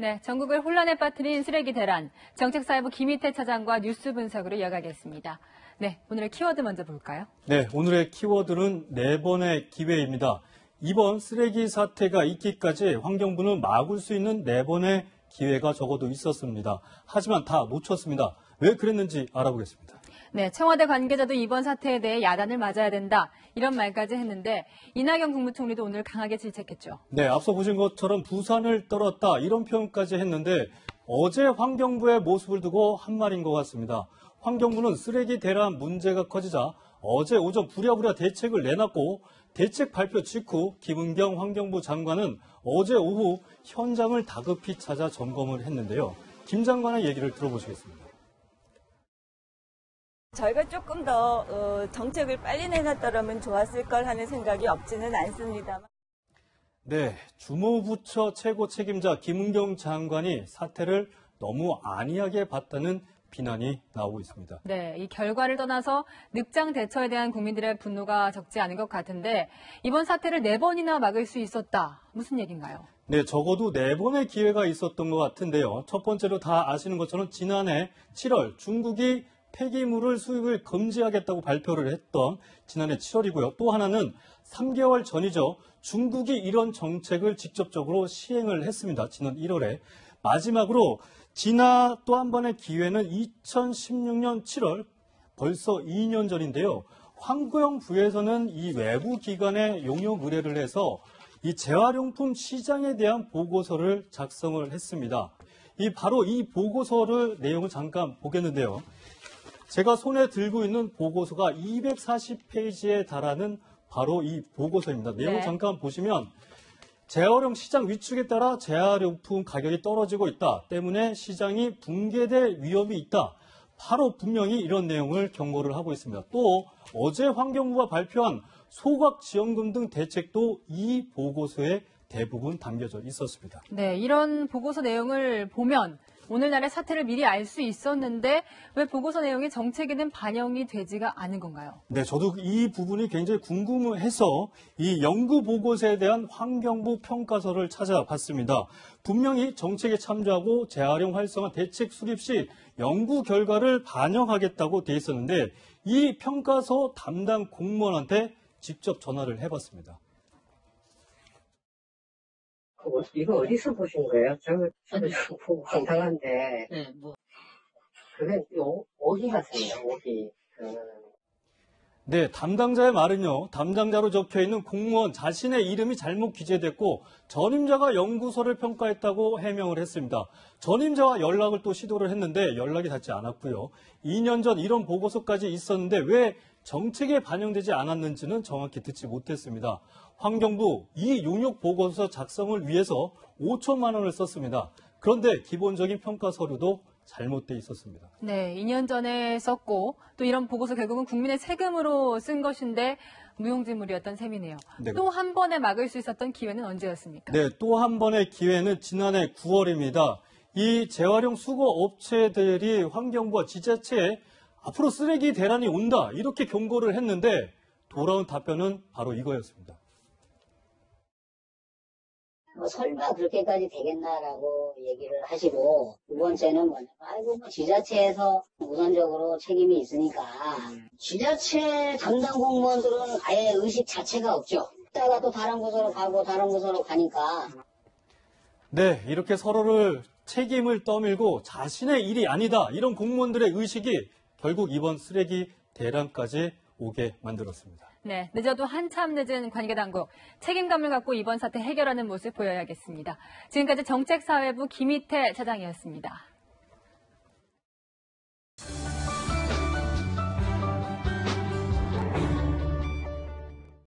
네, 전국을 혼란에 빠뜨린 쓰레기 대란, 정책사회부 김희태 차장과 뉴스 분석으로 이어가겠습니다. 네, 오늘의 키워드 먼저 볼까요? 네, 오늘의 키워드는 4번의 기회입니다. 이번 쓰레기 사태가 있기까지 환경부는 막을 수 있는 4번의 기회가 적어도 있었습니다. 하지만 다 놓쳤습니다. 왜 그랬는지 알아보겠습니다. 네, 청와대 관계자도 이번 사태에 대해 야단을 맞아야 된다, 이런 말까지 했는데 이낙연 국무총리도 오늘 강하게 질책했죠. 네, 앞서 보신 것처럼 부산을 떨었다, 이런 표현까지 했는데 어제 환경부의 모습을 두고 한 말인 것 같습니다. 환경부는 쓰레기 대란 문제가 커지자 어제 오전 부랴부랴 대책을 내놨고 대책 발표 직후 김은경 환경부 장관은 어제 오후 현장을 다급히 찾아 점검을 했는데요. 김 장관의 얘기를 들어보시겠습니다. 저희가 조금 더 정책을 빨리 내놨더라면 좋았을 걸 하는 생각이 없지는 않습니다만. 네, 주무부처 최고 책임자 김은경 장관이 사태를 너무 안이하게 봤다는 비난이 나오고 있습니다. 네, 이 결과를 떠나서 늑장 대처에 대한 국민들의 분노가 적지 않은 것 같은데 이번 사태를 4번이나 막을 수 있었다. 무슨 얘기인가요? 네, 적어도 4번의 기회가 있었던 것 같은데요. 첫 번째로 다 아시는 것처럼 지난해 7월 중국이 폐기물을 수입을 금지하겠다고 발표를 했던 지난해 7월이고요. 또 하나는 3개월 전이죠. 중국이 이런 정책을 직접적으로 시행을 했습니다. 지난 1월에. 마지막으로 또 한 번의 기회는 2016년 7월, 벌써 2년 전인데요. 환경부에서는 이 외부 기관에 용역 의뢰를 해서 이 재활용품 시장에 대한 보고서를 작성을 했습니다. 바로 이 보고서를 내용을 잠깐 보겠는데요. 제가 손에 들고 있는 보고서가 240페이지에 달하는 바로 이 보고서입니다. 내용을 네. 잠깐 보시면 재활용 시장 위축에 따라 재활용품 가격이 떨어지고 있다. 때문에 시장이 붕괴될 위험이 있다. 바로 분명히 이런 내용을 경고를 하고 있습니다. 또 어제 환경부가 발표한 소각지원금 등 대책도 이 보고서에 대부분 담겨져 있었습니다. 네, 이런 보고서 내용을 보면 오늘날의 사태를 미리 알 수 있었는데 왜 보고서 내용이 정책에는 반영이 되지가 않은 건가요? 네, 저도 이 부분이 굉장히 궁금해서 이 연구 보고서에 대한 환경부 평가서를 찾아봤습니다. 분명히 정책에 참조하고 재활용 활성화 대책 수립 시 연구 결과를 반영하겠다고 돼 있었는데 이 평가서 담당 공무원한테 직접 전화를 해봤습니다. 이거 어디서 보신 거예요? 저도 좀 보고 황당한데. 네, 뭐. 그게 오기 같습니다, 오기. 네, 담당자의 말은요. 담당자로 적혀있는 공무원 자신의 이름이 잘못 기재됐고 전임자가 연구소를 평가했다고 해명을 했습니다. 전임자와 연락을 또 시도를 했는데 연락이 닿지 않았고요. 2년 전 이런 보고서까지 있었는데 왜 정책에 반영되지 않았는지는 정확히 듣지 못했습니다. 환경부 이 용역 보고서 작성을 위해서 5천만 원을 썼습니다. 그런데 기본적인 평가 서류도 잘못돼 있었습니다. 네, 2년 전에 썼고 또 이런 보고서 결국은 국민의 세금으로 쓴 것인데 무용지물이었던 셈이네요. 네. 또 한 번에 막을 수 있었던 기회는 언제였습니까? 네, 또 한 번의 기회는 지난해 9월입니다. 이 재활용 수거 업체들이 환경부와 지자체에 앞으로 쓰레기 대란이 온다 이렇게 경고를 했는데 돌아온 답변은 바로 이거였습니다. 설마 그렇게까지 되겠나라고 얘기를 하시고, 두 번째는 뭐냐면, 지자체에서 우선적으로 책임이 있으니까, 지자체 담당 공무원들은 아예 의식 자체가 없죠. 이따가 또 다른 부서로 가고, 다른 부서로 가니까. 네, 이렇게 서로를 책임을 떠밀고 자신의 일이 아니다 이런 공무원들의 의식이 결국 이번 쓰레기 대란까지 오게 만들었습니다. 네, 늦어도 한참 늦은 관계당국 책임감을 갖고 이번 사태 해결하는 모습 보여야겠습니다. 지금까지 정책사회부 김희태 차장이었습니다.